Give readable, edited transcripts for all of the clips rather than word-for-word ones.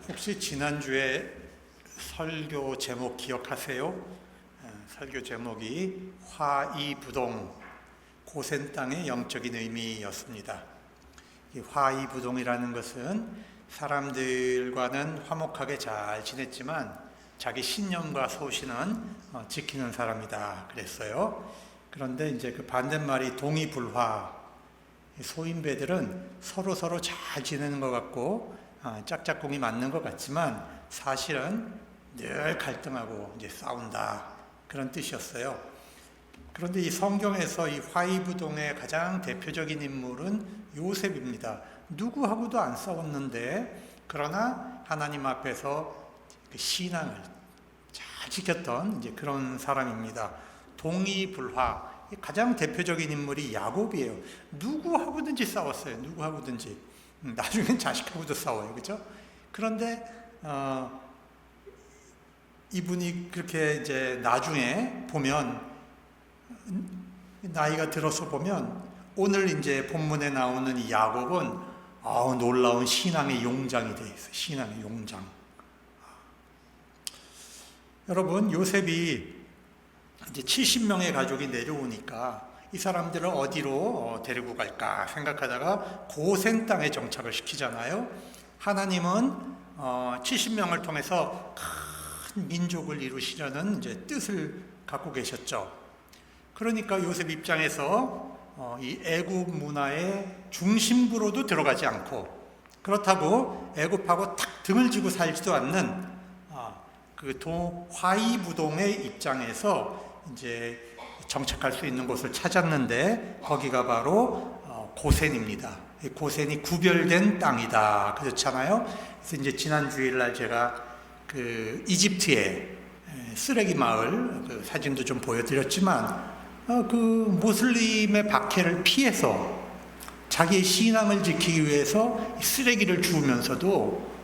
혹시 지난주에 설교 제목 기억하세요? 설교 제목이 화이부동, 고센 땅의 영적인 의미였습니다. 이 화이부동이라는 것은 사람들과는 화목하게 잘 지냈지만 자기 신념과 소신은 지키는 사람이다 그랬어요. 그런데 이제 그 반대말이 동의불화, 소인배들은 서로 잘 지내는 것 같고 짝짝꿍이 맞는 것 같지만 사실은 늘 갈등하고 이제 싸운다, 그런 뜻이었어요. 그런데 이 성경에서 이 화이부동의 가장 대표적인 인물은 요셉입니다. 누구하고도 안 싸웠는데 그러나 하나님 앞에서 그 신앙을 잘 지켰던 이제 그런 사람입니다. 동의불화, 가장 대표적인 인물이 야곱이에요. 누구하고든지 싸웠어요. 누구하고든지. 나중엔 자식하고도 싸워요. 그죠? 그런데 이분이 그렇게 이제 나중에 보면, 나이가 들어서 보면, 오늘 이제 본문에 나오는 이 야곱은 놀라운 신앙의 용장이 되어 있어요. 신앙의 용장. 여러분, 요셉이 이제 70명의 가족이 내려오니까 이 사람들을 어디로 데리고 갈까 생각하다가 고센 땅에 정착을 시키잖아요. 하나님은 70명을 통해서 큰 민족을 이루시려는 이제 뜻을 갖고 계셨죠. 그러니까 요셉 입장에서 이 애굽 문화의 중심부로도 들어가지 않고, 그렇다고 애굽하고 탁 등을 지고 살지도 않는 그 화이부동의 입장에서 이제 정착할 수 있는 곳을 찾았는데, 거기가 바로 고센입니다. 고센이 구별된 땅이다 그렇잖아요. 그래서 이제 지난 주일날 제가 그 이집트의 쓰레기 마을 그 사진도 좀 보여드렸지만, 그 모슬림의 박해를 피해서 자기의 신앙을 지키기 위해서 쓰레기를 주우면서도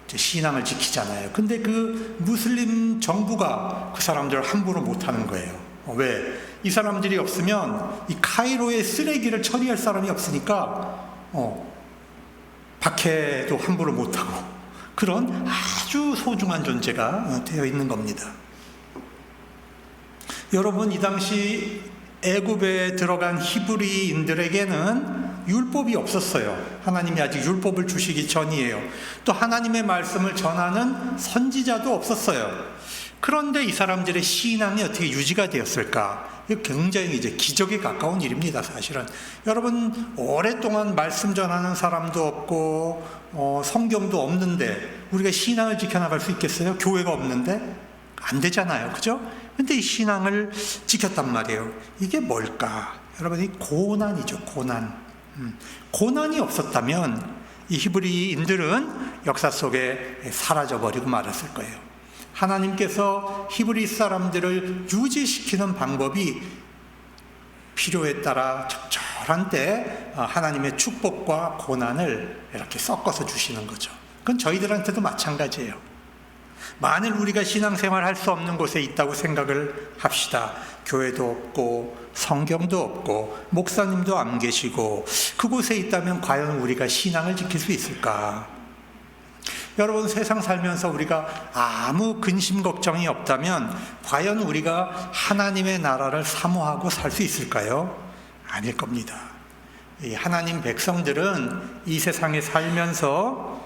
신앙을 지키잖아요. 근데 그 무슬림 정부가 그 사람들을 함부로 못하는 거예요. 왜? 이 사람들이 없으면 이 카이로의 쓰레기를 처리할 사람이 없으니까 박해도 함부로 못하고, 그런 아주 소중한 존재가 되어 있는 겁니다. 여러분, 이 당시 애굽에 들어간 히브리인들에게는 율법이 없었어요. 하나님이 아직 율법을 주시기 전이에요. 또 하나님의 말씀을 전하는 선지자도 없었어요. 그런데 이 사람들의 신앙이 어떻게 유지가 되었을까? 이거 굉장히 이제 기적에 가까운 일입니다, 사실은. 여러분, 오랫동안 말씀 전하는 사람도 없고 성경도 없는데 우리가 신앙을 지켜나갈 수 있겠어요? 교회가 없는데? 안 되잖아요. 그죠? 근데 이 신앙을 지켰단 말이에요. 이게 뭘까? 여러분, 이 고난이죠, 고난. 고난이 없었다면 이 히브리인들은 역사 속에 사라져버리고 말았을 거예요. 하나님께서 히브리 사람들을 유지시키는 방법이 필요에 따라 적절한 때 하나님의 축복과 고난을 이렇게 섞어서 주시는 거죠. 그건 저희들한테도 마찬가지예요. 만일 우리가 신앙생활 할 수 없는 곳에 있다고 생각을 합시다. 교회도 없고 성경도 없고 목사님도 안 계시고 그곳에 있다면 과연 우리가 신앙을 지킬 수 있을까? 여러분, 세상 살면서 우리가 아무 근심 걱정이 없다면 과연 우리가 하나님의 나라를 사모하고 살 수 있을까요? 아닐 겁니다. 이 하나님 백성들은 이 세상에 살면서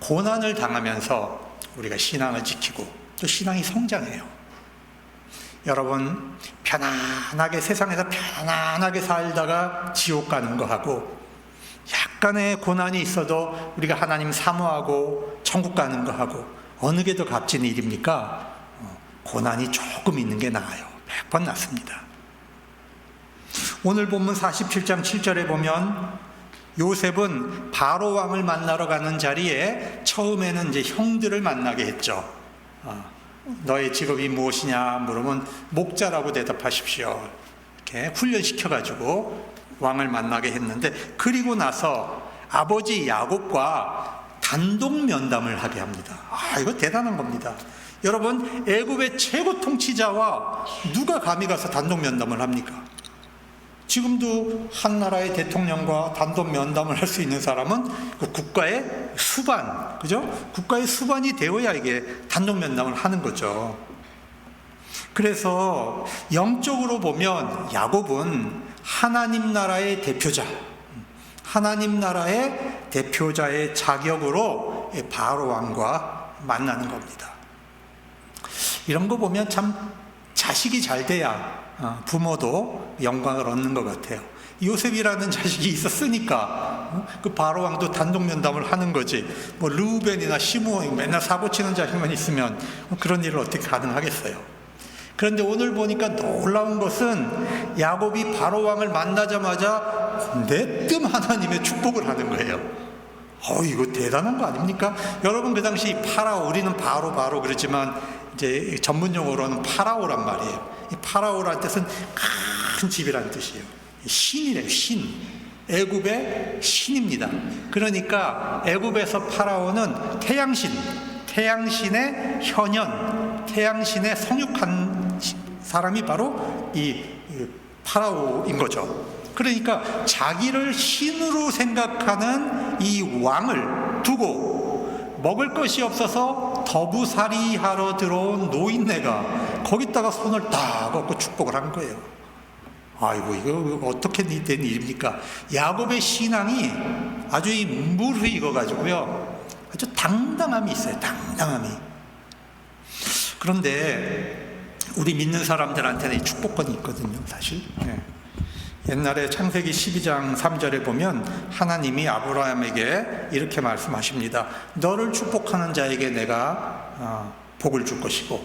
고난을 당하면서 우리가 신앙을 지키고 또 신앙이 성장해요. 여러분, 편안하게 세상에서 편안하게 살다가 지옥 가는 거하고 약간의 고난이 있어도 우리가 하나님 사모하고 천국 가는 거하고 어느 게 더 값진 일입니까? 고난이 조금 있는 게 나아요. 100번 낫습니다. 오늘 본문 47장 7절에 보면 요셉은 바로 왕을 만나러 가는 자리에 처음에는 이제 형들을 만나게 했죠. 너의 직업이 무엇이냐 물으면 목자라고 대답하십시오. 이렇게 훈련시켜가지고 왕을 만나게 했는데, 그리고 나서 아버지 야곱과 단독 면담을 하게 합니다. 이거 대단한 겁니다. 여러분, 애굽의 최고 통치자와 누가 감히 가서 단독 면담을 합니까? 지금도 한 나라의 대통령과 단독 면담을 할 수 있는 사람은 그 국가의 수반, 그죠? 국가의 수반이 되어야 이게 단독 면담을 하는 거죠. 그래서 영적으로 보면 야곱은 하나님 나라의 대표자, 하나님 나라의 대표자의 자격으로 바로 왕과 만나는 겁니다. 이런 거 보면 참 자식이 잘 돼야 부모도 영광을 얻는 것 같아요. 요셉이라는 자식이 있었으니까 그 바로 왕도 단독 면담을 하는 거지. 뭐 르우벤이나 시므온 맨날 사고 치는 자식만 있으면 그런 일을 어떻게 가능하겠어요. 그런데 오늘 보니까 놀라운 것은 야곱이 바로 왕을 만나자마자 내뜸 하나님의 축복을 하는 거예요. 이거 대단한 거 아닙니까? 여러분, 그 당시 파라오, 우리는 바로 그러지만 이제 전문 용어로는 파라오란 말이에요. 이 파라오란 뜻은 큰 집이라는 뜻이에요. 신이래요, 신. 애굽의 신입니다. 그러니까 애굽에서 파라오는 태양신의 현현, 태양신의 성육한 사람이 바로 이 파라오인 거죠. 그러니까 자기를 신으로 생각하는 이 왕을 두고 먹을 것이 없어서 더부살이하러 들어온 노인네가 거기다가 손을 딱 얹고 축복을 한 거예요. 아이고, 이거 어떻게 된 일입니까? 야곱의 신앙이 아주 무르익어가지고요, 아주 당당함이 있어요. 당당함이. 그런데 우리 믿는 사람들한테는 이 축복권이 있거든요, 사실. 옛날에 창세기 12장 3절에 보면 하나님이 아브라함에게 이렇게 말씀하십니다. 너를 축복하는 자에게 내가 복을 줄 것이고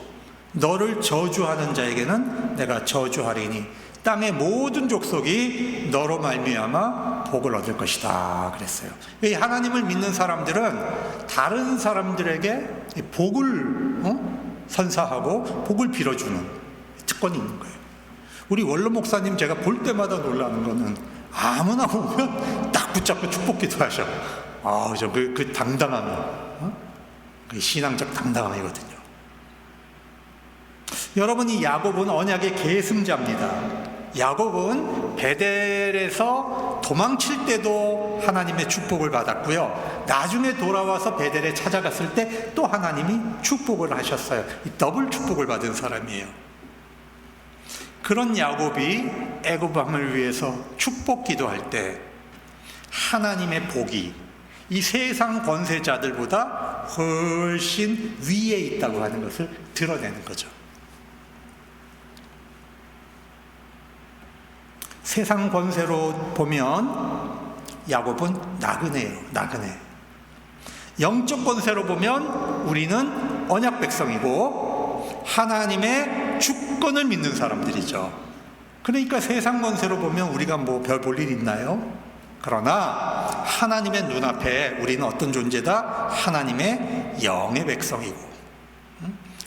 너를 저주하는 자에게는 내가 저주하리니 땅의 모든 족속이 너로 말미암아 복을 얻을 것이다 그랬어요. 이 하나님을 믿는 사람들은 다른 사람들에게 복을 선사하고 복을 빌어주는 특권이 있는 거예요. 우리 원로 목사님 제가 볼 때마다 놀라는 거는 아무나 보면 딱 붙잡고 축복 기도하셔. 그 당당함이, 그 신앙적 당당함이거든요. 여러분, 이 야곱은 언약의 계승자입니다. 야곱은 베델에서 도망칠 때도 하나님의 축복을 받았고요, 나중에 돌아와서 베델에 찾아갔을 때 또 하나님이 축복을 하셨어요. 이 더블 축복을 받은 사람이에요. 그런 야곱이 애굽 왕을 위해서 축복 기도할 때 하나님의 복이 이 세상 권세자들보다 훨씬 위에 있다고 하는 것을 드러내는 거죠. 세상 권세로 보면 야곱은 나그네예요. 나그네. 영적 권세로 보면 우리는 언약 백성이고 하나님의 주권을 믿는 사람들이죠. 그러니까 세상 권세로 보면 우리가 뭐 별 볼 일 있나요? 그러나 하나님의 눈앞에 우리는 어떤 존재다? 하나님의 영의 백성이고,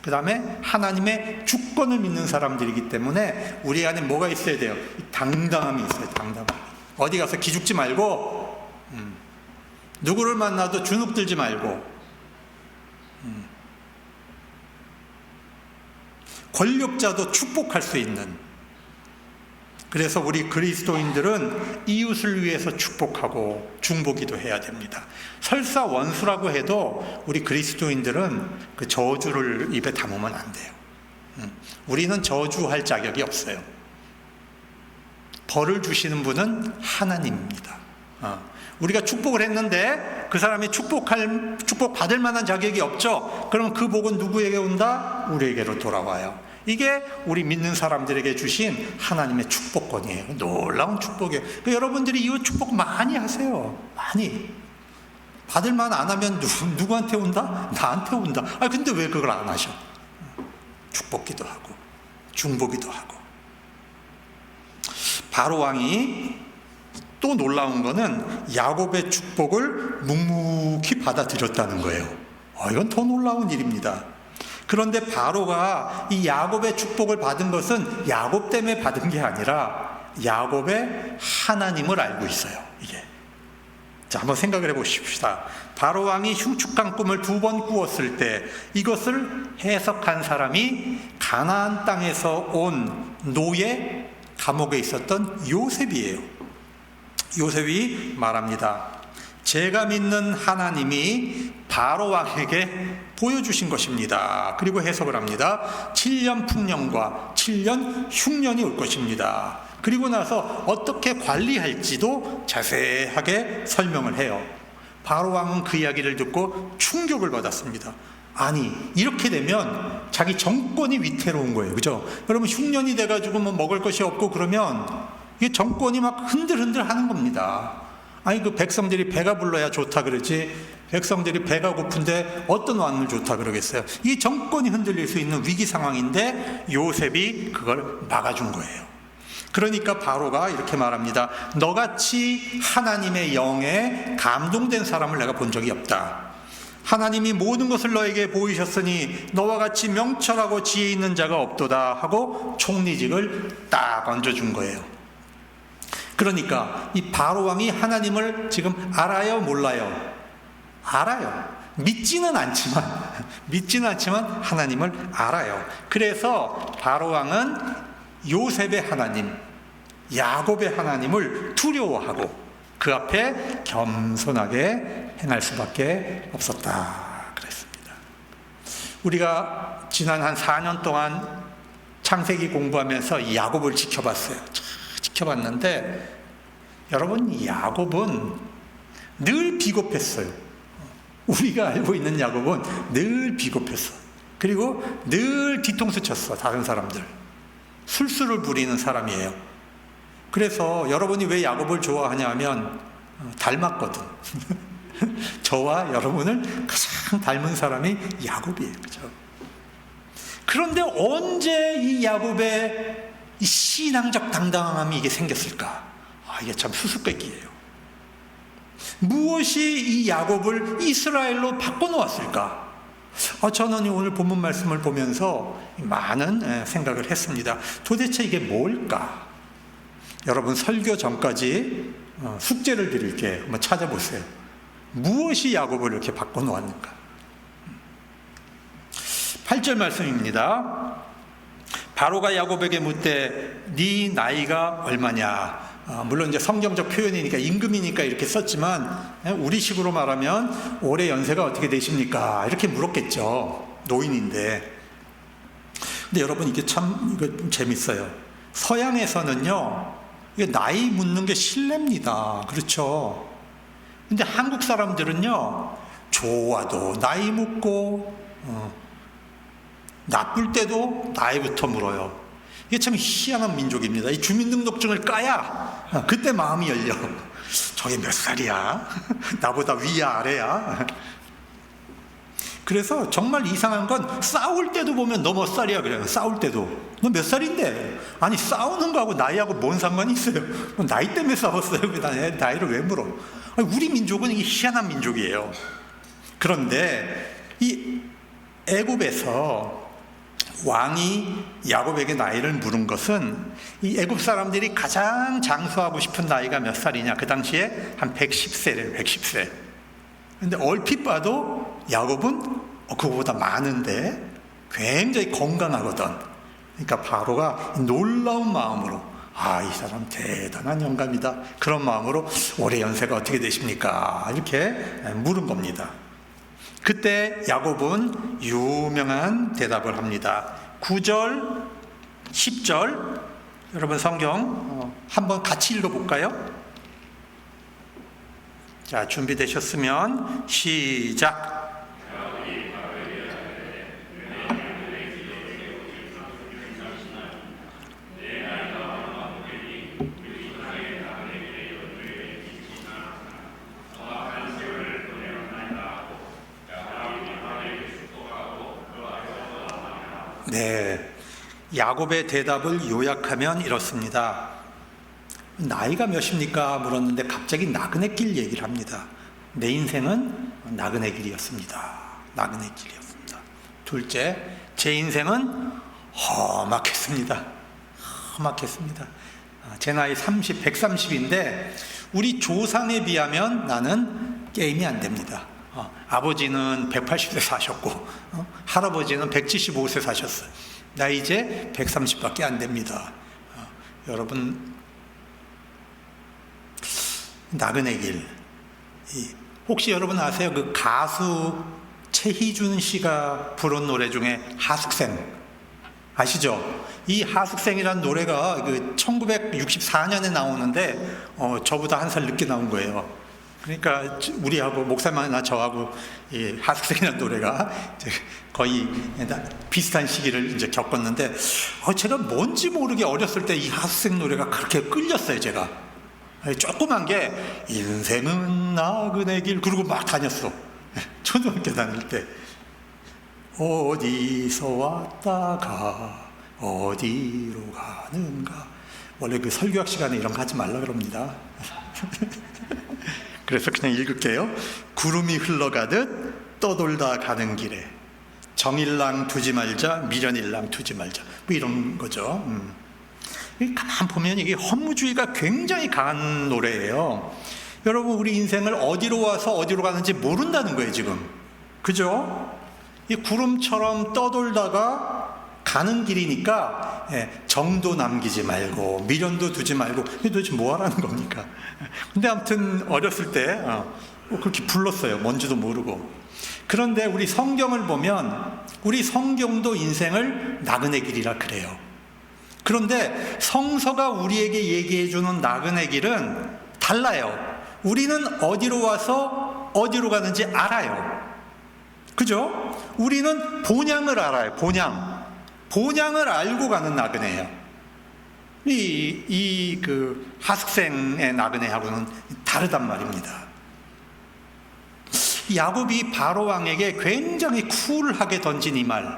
그 다음에 하나님의 주권을 믿는 사람들이기 때문에 우리 안에 뭐가 있어야 돼요? 당당함이 있어요. 당당함. 어디 가서 기죽지 말고, 누구를 만나도 주눅 들지 말고, 권력자도 축복할 수 있는. 그래서 우리 그리스도인들은 이웃을 위해서 축복하고 중보기도 해야 됩니다. 설사 원수라고 해도 우리 그리스도인들은 그 저주를 입에 담으면 안 돼요. 우리는 저주할 자격이 없어요. 벌을 주시는 분은 하나님입니다. 우리가 축복을 했는데 그 사람이 축복 받을 만한 자격이 없죠. 그럼 그 복은 누구에게 온다? 우리에게로 돌아와요. 이게 우리 믿는 사람들에게 주신 하나님의 축복권이에요. 놀라운 축복이에요. 그러니까 여러분들이 이 축복 많이 하세요. 많이. 받을 만 안 하면 누구한테 온다? 나한테 온다. 근데 왜 그걸 안 하셔? 축복기도 하고 중보기도 하고. 바로 왕이 또 놀라운 거는 야곱의 축복을 묵묵히 받아들였다는 거예요. 이건 더 놀라운 일입니다. 그런데 바로가 이 야곱의 축복을 받은 것은 야곱 때문에 받은 게 아니라 야곱의 하나님을 알고 있어요. 이게. 자, 한번 생각을 해보십시다. 바로 왕이 흉측한 꿈을 2번 꾸었을 때 이것을 해석한 사람이 가나안 땅에서 온 노예 감옥에 있었던 요셉이에요. 요셉이 말합니다. 제가 믿는 하나님이 바로 왕에게 보여주신 것입니다. 그리고 해석을 합니다. 7년 풍년과 7년 흉년이 올 것입니다. 그리고 나서 어떻게 관리할지도 자세하게 설명을 해요. 바로 왕은 그 이야기를 듣고 충격을 받았습니다. 아니, 이렇게 되면 자기 정권이 위태로운 거예요. 그죠? 여러분, 흉년이 돼가지고 뭐 먹을 것이 없고 그러면 이게 정권이 막 흔들흔들 하는 겁니다. 아니, 그 백성들이 배가 불러야 좋다 그러지, 백성들이 배가 고픈데 어떤 왕을 좋다 그러겠어요. 이 정권이 흔들릴 수 있는 위기 상황인데 요셉이 그걸 막아준 거예요. 그러니까 바로가 이렇게 말합니다. 너같이 하나님의 영에 감동된 사람을 내가 본 적이 없다. 하나님이 모든 것을 너에게 보이셨으니 너와 같이 명철하고 지혜 있는 자가 없도다 하고 총리직을 딱 얹어준 거예요. 그러니까 이 바로 왕이 하나님을 지금 알아요, 몰라요? 알아요. 믿지는 않지만 하나님을 알아요. 그래서 바로 왕은 요셉의 하나님, 야곱의 하나님을 두려워하고 그 앞에 겸손하게 행할 수밖에 없었다 그랬습니다. 우리가 지난 한 4년 동안 창세기 공부하면서 야곱을 지켜봤어요. 지켜봤는데 여러분, 야곱은 늘 비겁했어요. 우리가 알고 있는 야곱은 늘 비겁했어. 그리고 늘 뒤통수 쳤어. 다른 사람들. 술수를 부리는 사람이에요. 그래서 여러분이 왜 야곱을 좋아하냐 하면 닮았거든. 저와 여러분을 가장 닮은 사람이 야곱이에요. 그죠? 그런데 언제 이 야곱의 이 신앙적 당당함이 이게 생겼을까? 이게 참 수수께끼예요. 무엇이 이 야곱을 이스라엘로 바꿔놓았을까? 저는 오늘 본문 말씀을 보면서 많은 생각을 했습니다. 도대체 이게 뭘까? 여러분, 설교 전까지 숙제를 드릴게요. 한번 찾아보세요. 무엇이 야곱을 이렇게 바꿔놓았는가? 8절 말씀입니다. 바로가 야곱에게 묻되 네 나이가 얼마냐? 물론 이제 성경적 표현이니까 임금이니까 이렇게 썼지만 우리식으로 말하면 올해 연세가 어떻게 되십니까? 이렇게 물었겠죠. 노인인데. 근데 여러분, 이게 참 이거 재밌어요. 서양에서는요, 이게 나이 묻는 게 실례입니다. 그렇죠? 근데 한국 사람들은요, 좋아도 나이 묻고 나쁠 때도 나이부터 물어요. 이게 참 희한한 민족입니다. 이 주민등록증을 까야 그때 마음이 열려. 저게 몇 살이야? 나보다 위야 아래야? 그래서 정말 이상한 건 싸울 때도 보면 너 몇 살이야 그래요. 싸울 때도 너 몇 살인데? 아니, 싸우는 거하고 나이하고 뭔 상관이 있어요? 나이 때문에 싸웠어요. 나이를 왜 물어? 우리 민족은 이게 희한한 민족이에요. 그런데 이 애굽에서 왕이 야곱에게 나이를 물은 것은 이 애굽 사람들이 가장 장수하고 싶은 나이가 몇 살이냐? 그 당시에 한 110세래요. 110세. 근데 얼핏 봐도 야곱은 그거보다 많은데 굉장히 건강하거든. 그러니까 바로가 놀라운 마음으로 이 사람 대단한 영감이다. 그런 마음으로 올해 연세가 어떻게 되십니까? 이렇게 물은 겁니다. 그때 야곱은 유명한 대답을 합니다. 9절, 10절 여러분 성경 한번 같이 읽어볼까요? 자, 준비되셨으면 시작. 네, 야곱의 대답을 요약하면 이렇습니다. 나이가 몇입니까? 물었는데 갑자기 나그네길 얘기를 합니다. 내 인생은 나그네길이었습니다. 나그네길이었습니다. 둘째, 제 인생은 험악했습니다. 험악했습니다. 제 나이 130인데 우리 조상에 비하면 나는 게임이 안 됩니다. 아버지는 180세 사셨고 할아버지는 175세 사셨어요. 나 이제 130밖에 안 됩니다. 여러분, 나그네 길. 혹시 여러분 아세요? 그 가수 최희준 씨가 부른 노래 중에 하숙생 아시죠? 이 하숙생이라는 노래가 그 1964년에 나오는데 저보다 한 살 늦게 나온 거예요. 그러니까 우리하고 목사님이나 저하고 이 하숙생이라는 노래가 이제 거의 비슷한 시기를 이제 겪었는데 제가 뭔지 모르게 어렸을 때 이 하숙생 노래가 그렇게 끌렸어요. 제가 조그만 게 인생은 나그네 길 그러고 막 다녔어. 초등학교 다닐 때 어디서 왔다가 어디로 가는가. 원래 그 설교학 시간에 이런 거 하지 말라 그럽니다. 그래서 그냥 읽을게요. 구름이 흘러가듯 떠돌다 가는 길에 정일랑 두지 말자 미련일랑 두지 말자, 뭐 이런 거죠. 가만 보면 이게 허무주의가 굉장히 강한 노래예요. 여러분, 우리 인생을 어디로 와서 어디로 가는지 모른다는 거예요 지금. 그죠? 이 구름처럼 떠돌다가 가는 길이니까 정도 남기지 말고 미련도 두지 말고. 도대체 뭐 하라는 겁니까? 근데 아무튼 어렸을 때 그렇게 불렀어요. 뭔지도 모르고. 그런데 우리 성경을 보면 우리 성경도 인생을 나그네 길이라 그래요. 그런데 성서가 우리에게 얘기해주는 나그네 길은 달라요. 우리는 어디로 와서 어디로 가는지 알아요. 그죠? 우리는 본향을 알아요. 본향을 알고 가는 나그네예요. 그 하숙생의 나그네하고는 다르단 말입니다. 야곱이 바로 왕에게 굉장히 쿨하게 던진 이 말,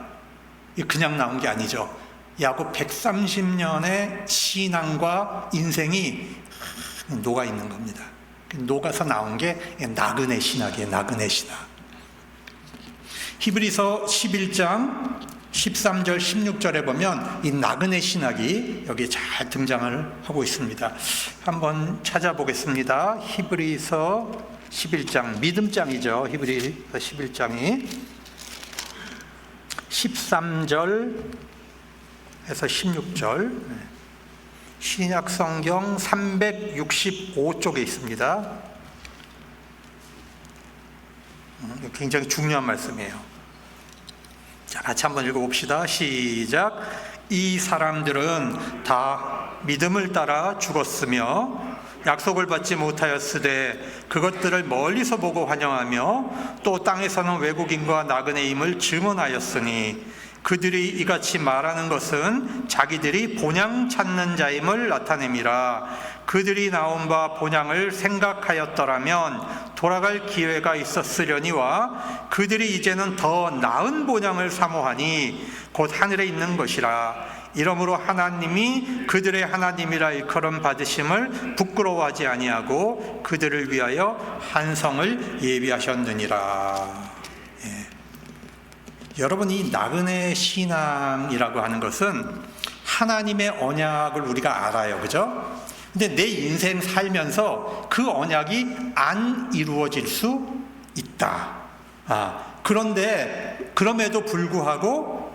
그냥 나온 게 아니죠. 야곱 130년의 신앙과 인생이 녹아 있는 겁니다. 녹아서 나온 게 나그네 신학이에요. 나그네 신학. 히브리서 11장 13절 16절에 보면 이 나그네 신학이 여기 잘 등장을 하고 있습니다. 한번 찾아보겠습니다. 히브리서 11장, 믿음장이죠. 히브리서 11장이 13절에서 16절, 신약성경 365쪽에 있습니다. 굉장히 중요한 말씀이에요. 자, 같이 한번 읽어봅시다. 시작. 이 사람들은 다 믿음을 따라 죽었으며 약속을 받지 못하였으되 그것들을 멀리서 보고 환영하며 또 땅에서는 외국인과 나그네임을 증언하였으니 그들이 이같이 말하는 것은 자기들이 본향 찾는 자임을 나타냄이라. 그들이 나온 바 본향을 생각하였더라면 돌아갈 기회가 있었으려니와 그들이 이제는 더 나은 본향을 사모하니 곧 하늘에 있는 것이라. 이러므로 하나님이 그들의 하나님이라 일컬음 받으심을 부끄러워하지 아니하고 그들을 위하여 한 성을 예비하셨느니라. 여러분, 이 나그네 신앙이라고 하는 것은 하나님의 언약을 우리가 알아요. 그죠? 근데 내 인생 살면서 그 언약이 안 이루어질 수 있다. 그런데 그럼에도 불구하고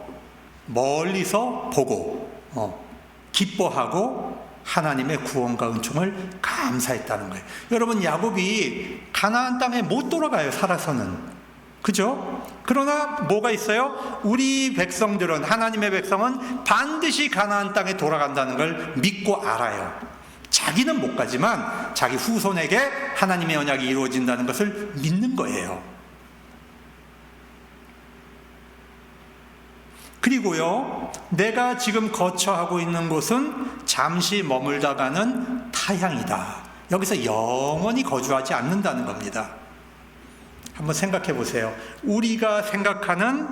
멀리서 보고 기뻐하고 하나님의 구원과 은총을 감사했다는 거예요. 여러분, 야곱이 가나안 땅에 못 돌아가요. 살아서는. 그죠? 그러나 뭐가 있어요? 우리 백성들은, 하나님의 백성은 반드시 가나안 땅에 돌아간다는 걸 믿고 알아요. 자기는 못 가지만 자기 후손에게 하나님의 언약이 이루어진다는 것을 믿는 거예요. 그리고요, 내가 지금 거처하고 있는 곳은 잠시 머물다 가는 타향이다. 여기서 영원히 거주하지 않는다는 겁니다. 한번 생각해 보세요. 우리가 생각하는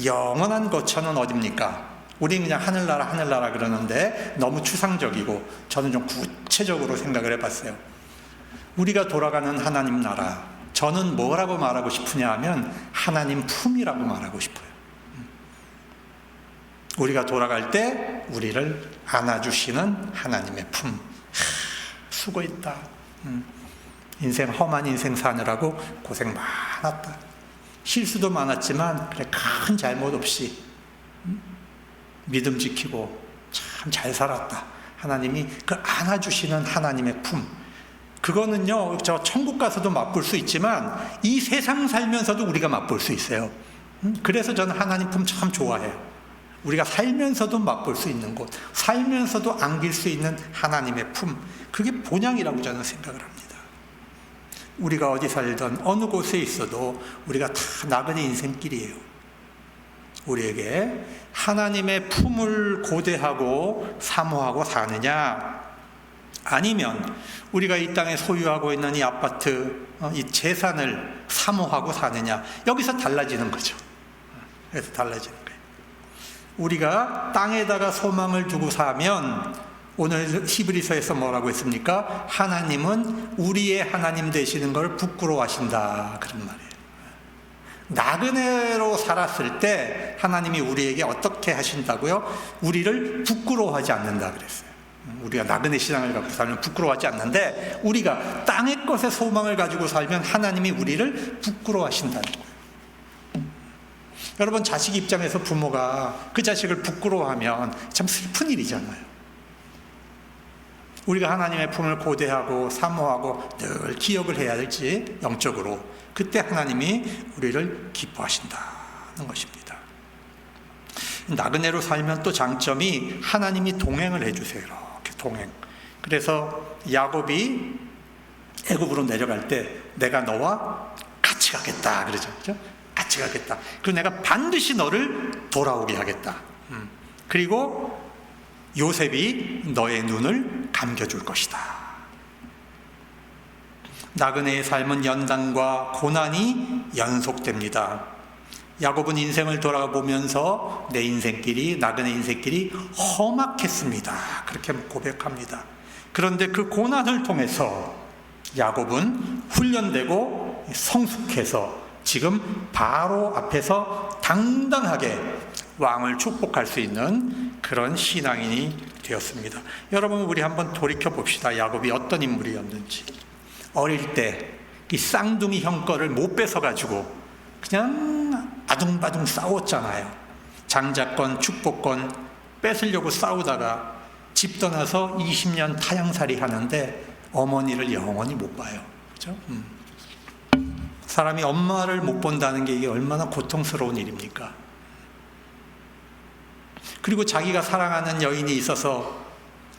영원한 거처는 어딥니까? 우리는 그냥 하늘나라 그러는데 너무 추상적이고, 저는 좀 구체적으로 생각을 해봤어요. 우리가 돌아가는 하나님 나라, 저는 뭐라고 말하고 싶으냐 하면 하나님 품이라고 말하고 싶어요. 우리가 돌아갈 때 우리를 안아주시는 하나님의 품. 수고했다. 인생, 험한 인생 사느라고 고생 많았다. 실수도 많았지만 그래, 큰 잘못 없이 믿음 지키고 참 잘 살았다. 하나님이 그 안아주시는 하나님의 품. 그거는요, 저 천국 가서도 맛볼 수 있지만 이 세상 살면서도 우리가 맛볼 수 있어요. 그래서 저는 하나님 품 참 좋아해요. 우리가 살면서도 맛볼 수 있는 곳, 살면서도 안길 수 있는 하나님의 품, 그게 본향이라고 저는 생각을 합니다. 우리가 어디 살던 어느 곳에 있어도 우리가 다 나그네 인생길이에요. 우리에게 하나님의 품을 고대하고 사모하고 사느냐, 아니면 우리가 이 땅에 소유하고 있는 이 아파트, 이 재산을 사모하고 사느냐, 여기서 달라지는 거죠. 그래서 달라지는 거예요. 우리가 땅에다가 소망을 두고 사면, 오늘 히브리서에서 뭐라고 했습니까? 하나님은 우리의 하나님 되시는 걸 부끄러워하신다, 그런 말이에요. 나그네로 살았을 때 하나님이 우리에게 어떻게 하신다고요? 우리를 부끄러워하지 않는다 그랬어요. 우리가 나그네 신앙을 갖고 살면 부끄러워하지 않는데, 우리가 땅의 것에 소망을 가지고 살면 하나님이 우리를 부끄러워하신다는 거예요. 여러분, 자식 입장에서 부모가 그 자식을 부끄러워하면 참 슬픈 일이잖아요. 우리가 하나님의 품을 고대하고 사모하고 늘 기억을 해야 될지, 영적으로 그때 하나님이 우리를 기뻐하신다는 것입니다. 나그네로 살면 또 장점이 하나님이 동행을 해주세요. 이렇게 동행. 그래서 야곱이 애굽으로 내려갈 때 내가 너와 같이 가겠다 그러죠. 그렇죠? 같이 가겠다. 그리고 내가 반드시 너를 돌아오게 하겠다. 그리고 요셉이 너의 눈을 감겨줄 것이다. 나그네의 삶은 연단과 고난이 연속됩니다. 야곱은 인생을 돌아보면서 내 인생길이, 나그네 인생길이 험악했습니다. 그렇게 고백합니다. 그런데 그 고난을 통해서 야곱은 훈련되고 성숙해서 지금 바로 앞에서 당당하게 왕을 축복할 수 있는 그런 신앙인이 되었습니다. 여러분, 우리 한번 돌이켜 봅시다. 야곱이 어떤 인물이었는지. 어릴 때 이 쌍둥이 형 거를 못 뺏어가지고 그냥 아둥바둥 싸웠잖아요. 장자권, 축복권 뺏으려고 싸우다가 집 떠나서 20년 타향살이 하는데 어머니를 영원히 못 봐요. 그렇죠? 사람이 엄마를 못 본다는 게 이게 얼마나 고통스러운 일입니까? 그리고 자기가 사랑하는 여인이 있어서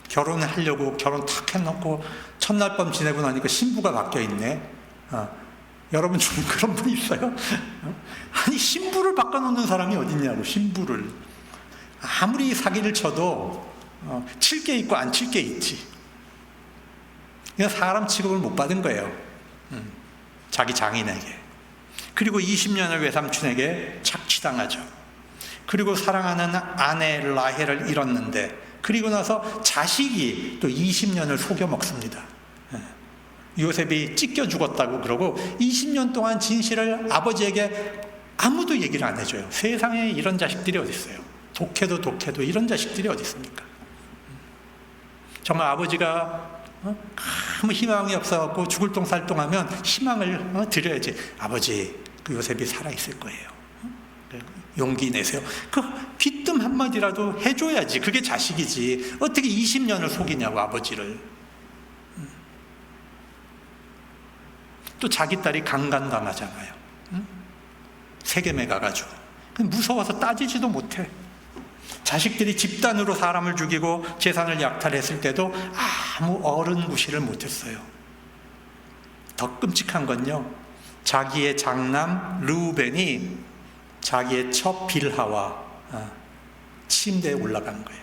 결혼을 하려고 결혼 탁 해놓고 첫날 밤 지내고 나니까 신부가 바뀌어있네. 여러분 중에 그런 분 있어요? 아니, 신부를 바꿔놓는 사람이 어딨냐고. 신부를 아무리 사기를 쳐도 칠 게 있고 안 칠 게 있지. 그냥 사람 취급을 못 받은 거예요. 자기 장인에게. 그리고 20년을 외삼촌에게 착취당하죠. 그리고 사랑하는 아내 라헬을 잃었는데, 그리고 나서 자식이 또 20년을 속여 먹습니다. 요셉이 찢겨 죽었다고 그러고 20년 동안 진실을 아버지에게 아무도 얘기를 안 해줘요. 세상에 이런 자식들이 어디 있어요? 독해도 이런 자식들이 어디 있습니까? 정말 아버지가 아무 희망이 없어갖고 죽을 똥살똥하면 희망을 드려야지. 아버지, 그 요셉이 살아있을 거예요. 용기 내세요. 그 귀뜸 한마디라도 해줘야지. 그게 자식이지. 어떻게 20년을 속이냐고, 아버지를. 또 자기 딸이 강간당하잖아요. 세겜에 가가지고. 무서워서 따지지도 못해. 자식들이 집단으로 사람을 죽이고 재산을 약탈했을 때도 아무 어른 구실을 못했어요. 더 끔찍한 건요, 자기의 장남 르우벤이 자기의 첫 빌하와 침대에 올라간 거예요.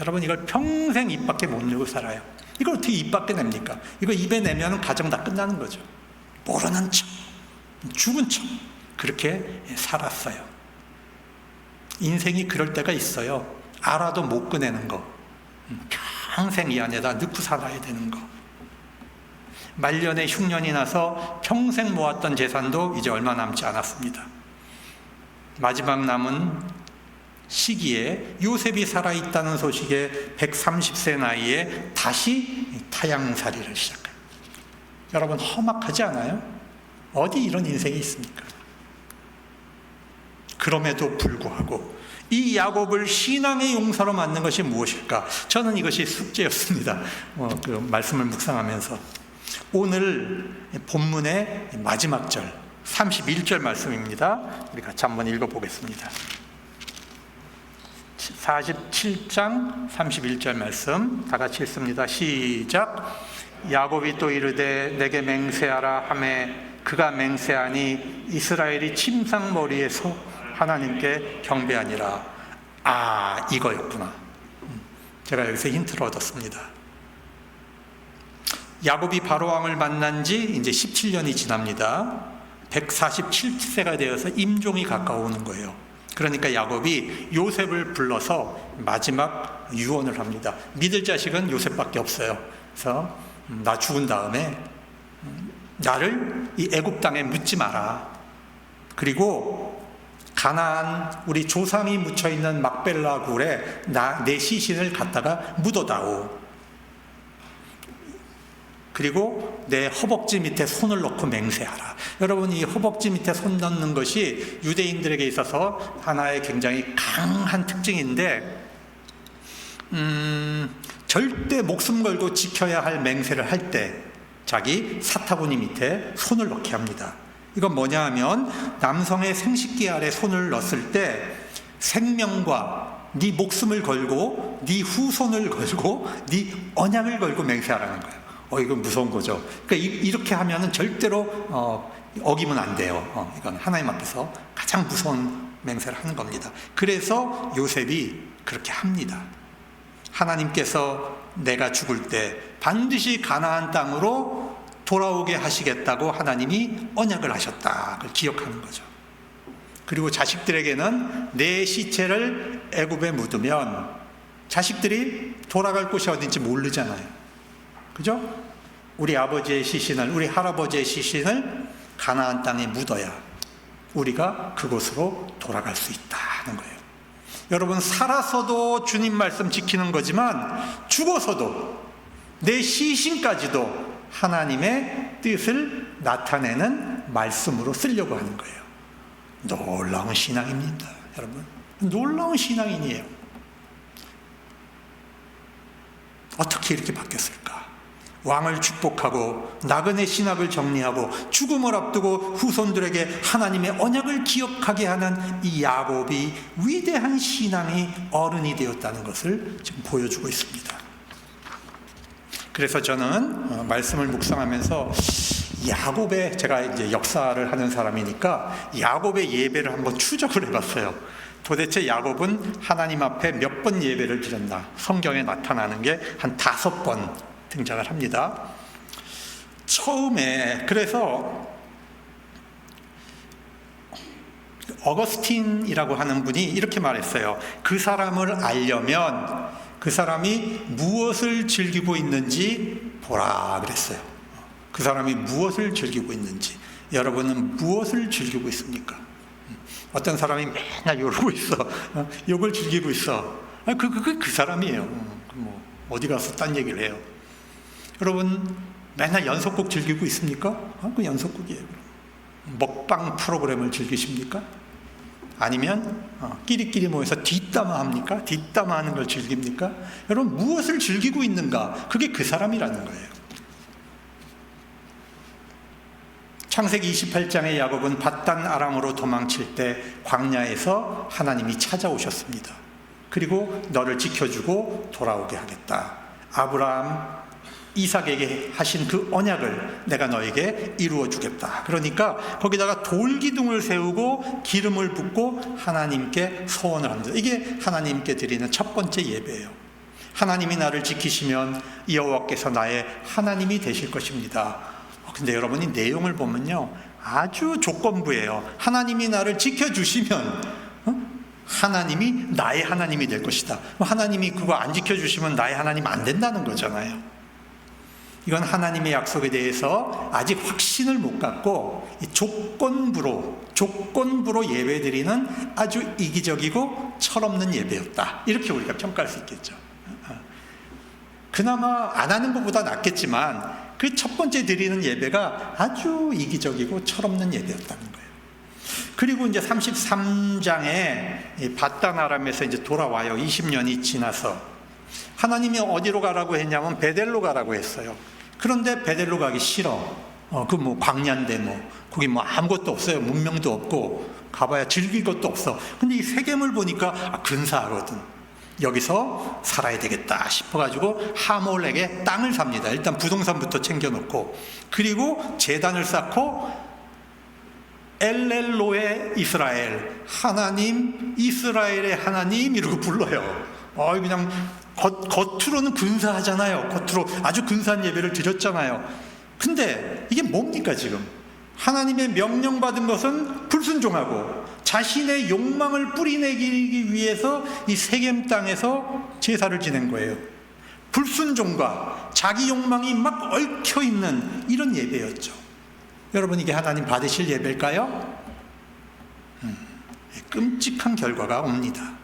여러분, 이걸 평생 입 밖에 못 내고 살아요. 이걸 어떻게 입 밖에 냅니까? 이거 입에 내면 가정 다 끝나는 거죠. 모르는 척, 죽은 척 그렇게 살았어요. 인생이 그럴 때가 있어요. 알아도 못 꺼내는 거, 평생 이 안에다 넣고 살아야 되는 거. 말년에 흉년이 나서 평생 모았던 재산도 이제 얼마 남지 않았습니다. 마지막 남은 시기에 요셉이 살아있다는 소식에 130세 나이에 다시 타향살이를 시작해요. 여러분, 험악하지 않아요? 어디 이런 인생이 있습니까? 그럼에도 불구하고 이 야곱을 신앙의 용사로 만든 것이 무엇일까? 저는 이것이 숙제였습니다. 그 말씀을 묵상하면서 오늘 본문의 마지막 절 31절 말씀입니다. 우리 같이 한번 읽어보겠습니다. 47장 31절 말씀 다 같이 읽습니다. 시작. 야곱이 또 이르되 내게 맹세하라 하매 그가 맹세하니 이스라엘이 침상머리에서 하나님께 경배하니라. 이거였구나. 제가 여기서 힌트를 얻었습니다. 야곱이 바로왕을 만난 지 이제 17년이 지납니다. 147세가 되어서 임종이 가까워오는 거예요. 그러니까 야곱이 요셉을 불러서 마지막 유언을 합니다. 믿을 자식은 요셉밖에 없어요. 그래서 나 죽은 다음에 나를 이 애굽 땅에 묻지 마라. 그리고 가나안 우리 조상이 묻혀있는 막벨라 굴에 내 시신을 갖다가 묻어다오. 그리고 내 허벅지 밑에 손을 넣고 맹세하라. 여러분, 이 허벅지 밑에 손 넣는 것이 유대인들에게 있어서 하나의 굉장히 강한 특징인데 절대 목숨 걸고 지켜야 할 맹세를 할 때 자기 사타구니 밑에 손을 넣게 합니다. 이건 뭐냐 하면 남성의 생식기 아래 손을 넣었을 때 생명과 네 목숨을 걸고 네 후손을 걸고 네 언약을 걸고 맹세하라는 거예요. 이건 무서운 거죠. 그러니까 이렇게 하면은 절대로 어기면 안 돼요. 이건 하나님 앞에서 가장 무서운 맹세를 하는 겁니다. 그래서 요셉이 그렇게 합니다. 하나님께서 내가 죽을 때 반드시 가나안 땅으로 돌아오게 하시겠다고 하나님이 언약을 하셨다. 그걸 기억하는 거죠. 그리고 자식들에게는 내 시체를 애굽에 묻으면 자식들이 돌아갈 곳이 어딘지 모르잖아요. 그죠? 우리 아버지의 시신을, 우리 할아버지의 시신을 가나안 땅에 묻어야 우리가 그곳으로 돌아갈 수 있다는 거예요. 여러분, 살아서도 주님 말씀 지키는 거지만 죽어서도 내 시신까지도 하나님의 뜻을 나타내는 말씀으로 쓰려고 하는 거예요. 놀라운 신앙입니다, 여러분. 놀라운 신앙인이에요. 어떻게 이렇게 바뀌었을까? 왕을 축복하고 나그네 신학을 정리하고 죽음을 앞두고 후손들에게 하나님의 언약을 기억하게 하는 이 야곱이 위대한 신앙의 어른이 되었다는 것을 지금 보여주고 있습니다. 그래서 저는 말씀을 묵상하면서 야곱의, 제가 이제 역사를 하는 사람이니까 야곱의 예배를 한번 추적을 해봤어요. 도대체 야곱은 하나님 앞에 몇 번 예배를 드렸나? 성경에 나타나는 게 한 5번 등장을 합니다. 처음에, 그래서 어거스틴이라고 하는 분이 이렇게 말했어요. 그 사람을 알려면 그 사람이 무엇을 즐기고 있는지 보라 그랬어요. 그 사람이 무엇을 즐기고 있는지. 여러분은 무엇을 즐기고 있습니까? 어떤 사람이 맨날 욕을 있어. 욕을 즐기고 있어. 그 사람이에요. 어디 가서 딴 얘기를 해요. 여러분, 맨날 연속곡 즐기고 있습니까? 그 연속곡이에요. 먹방 프로그램을 즐기십니까? 아니면 끼리끼리 모여서 뒷담화 합니까? 뒷담화 하는 걸 즐깁니까? 여러분, 무엇을 즐기고 있는가? 그게 그 사람이라는 거예요. 창세기 28장의 야곱은 밧단 아람으로 도망칠 때 광야에서 하나님이 찾아오셨습니다. 그리고 너를 지켜주고 돌아오게 하겠다. 아브라함, 이삭에게 하신 그 언약을 내가 너에게 이루어 주겠다. 그러니까 거기다가 돌기둥을 세우고 기름을 붓고 하나님께 서원을 합니다. 이게 하나님께 드리는 첫 번째 예배예요. 하나님이 나를 지키시면 여호와께서 나의 하나님이 되실 것입니다. 근데 여러분이 내용을 보면요, 아주 조건부예요. 하나님이 나를 지켜주시면 하나님이 나의 하나님이 될 것이다. 하나님이 그거 안 지켜주시면 나의 하나님 안 된다는 거잖아요. 이건 하나님의 약속에 대해서 아직 확신을 못 갖고 조건부로 예배드리는 아주 이기적이고 철없는 예배였다. 이렇게 우리가 평가할 수 있겠죠. 그나마 안 하는 것보다 낫겠지만 그 첫 번째 드리는 예배가 아주 이기적이고 철없는 예배였다는 거예요. 그리고 이제 33장에 바단 아람에서 이제 돌아와요. 20년이 지나서. 하나님이 어디로 가라고 했냐면 베델로 가라고 했어요. 그런데 베델로 가기 싫어. 그 뭐 광야인데 거기 아무것도 없어요. 문명도 없고 가봐야 즐길 것도 없어. 근데 이 세겜을 보니까 근사하거든. 여기서 살아야 되겠다 싶어가지고 하몰에게 땅을 삽니다. 일단 부동산부터 챙겨놓고, 그리고 제단을 쌓고 엘렐로의 이스라엘, 하나님, 이스라엘의 하나님 이러고 불러요. 그냥 겉으로는 근사하잖아요. 겉으로 아주 근사한 예배를 드렸잖아요. 근데 이게 뭡니까 지금? 하나님의 명령받은 것은 불순종하고 자신의 욕망을 뿌리내기 위해서 이 세겜 땅에서 제사를 지낸 거예요. 불순종과 자기 욕망이 막 얽혀있는 이런 예배였죠. 여러분, 이게 하나님 받으실 예배일까요? 끔찍한 결과가 옵니다.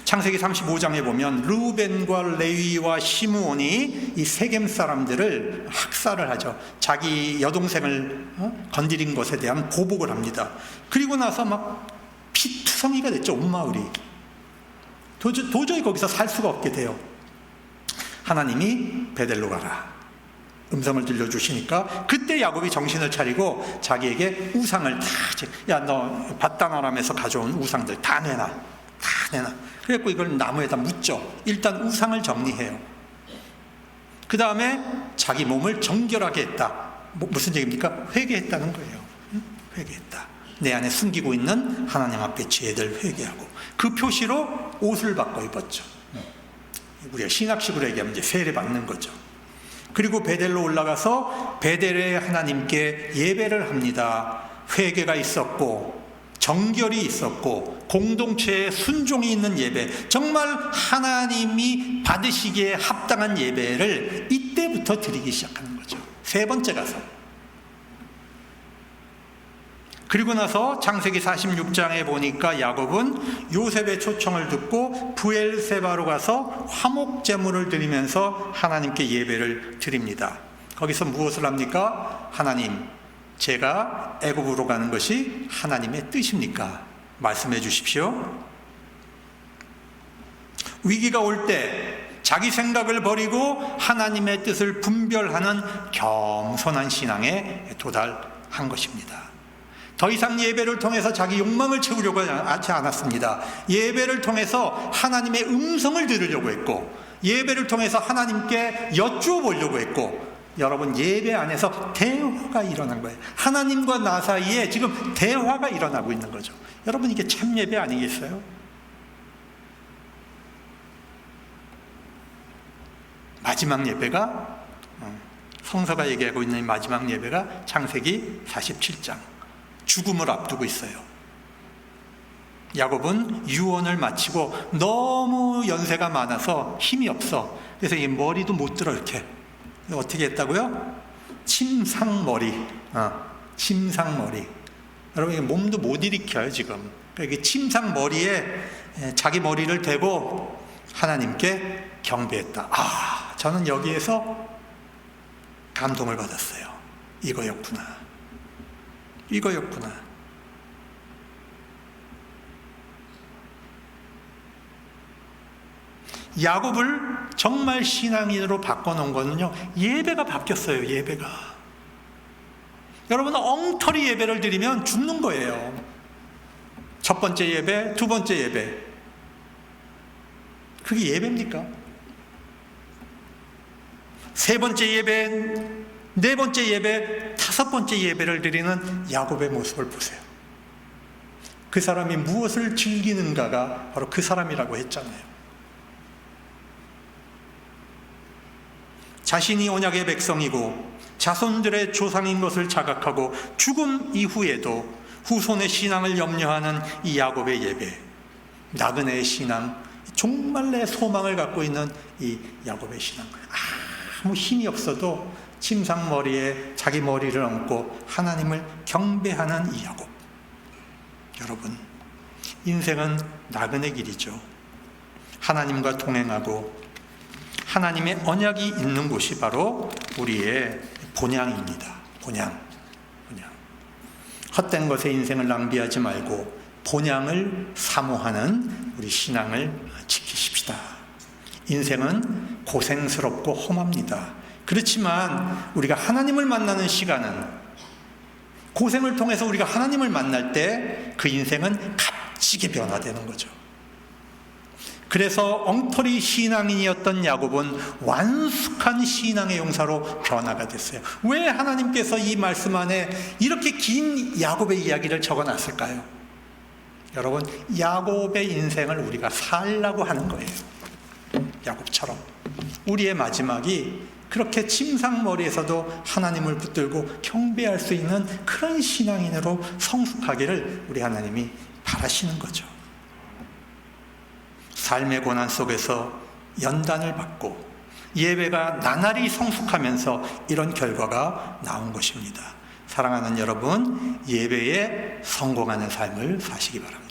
창세기 35장에 보면 르우벤과 레위와 시므온이 이 세겜 사람들을 학살을 하죠. 자기 여동생을 건드린 것에 대한 보복을 합니다. 그리고 나서 막 피투성이가 됐죠. 온 마을이. 도저히 거기서 살 수가 없게 돼요. 하나님이 베델로 가라 음성을 들려주시니까 그때 야곱이 정신을 차리고 자기에게 우상을 너 바단 아람에서 가져온 우상들 다 내놔. 그래갖고 이걸 나무에다 묻죠. 일단 우상을 정리해요. 그 다음에 자기 몸을 정결하게 했다. 무슨 얘기입니까? 회개했다는 거예요. 회개했다. 내 안에 숨기고 있는 하나님 앞에 죄들 회개하고, 그 표시로 옷을 바꿔 입었죠. 우리가 신학식으로 얘기하면 이제 세례 받는 거죠. 그리고 베델로 올라가서 베델의 하나님께 예배를 합니다. 회개가 있었고 정결이 있었고 공동체에 순종이 있는 예배, 정말 하나님이 받으시기에 합당한 예배를 이때부터 드리기 시작하는 거죠. 세 번째 가서. 그리고 나서 창세기 46장에 보니까 야곱은 요셉의 초청을 듣고 브엘세바로 가서 화목 제물을 드리면서 하나님께 예배를 드립니다. 거기서 무엇을 합니까? 하나님, 제가 애굽으로 가는 것이 하나님의 뜻입니까? 말씀해 주십시오. 위기가 올 때 자기 생각을 버리고 하나님의 뜻을 분별하는 겸손한 신앙에 도달한 것입니다. 더 이상 예배를 통해서 자기 욕망을 채우려고 하지 않았습니다. 예배를 통해서 하나님의 음성을 들으려고 했고, 예배를 통해서 하나님께 여쭈어 보려고 했고, 여러분, 예배 안에서 대화가 일어난 거예요. 하나님과 나 사이에 지금 대화가 일어나고 있는 거죠. 여러분, 이게 참 예배 아니겠어요? 마지막 예배가, 성서가 얘기하고 있는 마지막 예배가 창세기 47장. 죽음을 앞두고 있어요. 야곱은 유언을 마치고 너무 연세가 많아서 힘이 없어. 그래서 이 머리도 못 들어 이렇게. 어떻게 했다고요? 침상머리. 침상머리. 여러분, 이게 몸도 못 일으켜요 지금. 그러니까 침상머리에 자기 머리를 대고 하나님께 경배했다. 저는 여기에서 감동을 받았어요. 이거였구나. 야곱을 정말 신앙인으로 바꿔놓은 거는요, 예배가 바뀌었어요. 예배가. 여러분, 엉터리 예배를 드리면 죽는 거예요. 첫 번째 예배, 두 번째 예배, 그게 예배입니까? 세 번째 예배, 네 번째 예배, 다섯 번째 예배를 드리는 야곱의 모습을 보세요. 그 사람이 무엇을 즐기는가가 바로 그 사람이라고 했잖아요. 자신이 언약의 백성이고 자손들의 조상인 것을 자각하고 죽음 이후에도 후손의 신앙을 염려하는 이 야곱의 예배, 나그네의 신앙, 종말의 소망을 갖고 있는 이 야곱의 신앙, 아무 힘이 없어도 침상머리에 자기 머리를 얹고 하나님을 경배하는 이 야곱. 여러분, 인생은 나그네 길이죠. 하나님과 동행하고 하나님의 언약이 있는 곳이 바로 우리의 본향입니다. 본향. 헛된 것에 인생을 낭비하지 말고 본향을 사모하는 우리 신앙을 지키십시다. 인생은 고생스럽고 험합니다. 그렇지만 우리가 하나님을 만나는 시간은, 고생을 통해서 우리가 하나님을 만날 때 그 인생은 값지게 변화되는 거죠. 그래서 엉터리 신앙인이었던 야곱은 완숙한 신앙의 용사로 변화가 됐어요. 왜 하나님께서 이 말씀 안에 이렇게 긴 야곱의 이야기를 적어놨을까요? 여러분, 야곱의 인생을 우리가 살라고 하는 거예요. 야곱처럼 우리의 마지막이 그렇게 침상머리에서도 하나님을 붙들고 경배할 수 있는 그런 신앙인으로 성숙하기를 우리 하나님이 바라시는 거죠. 삶의 고난 속에서 연단을 받고 예배가 나날이 성숙하면서 이런 결과가 나온 것입니다. 사랑하는 여러분, 예배에 성공하는 삶을 사시기 바랍니다.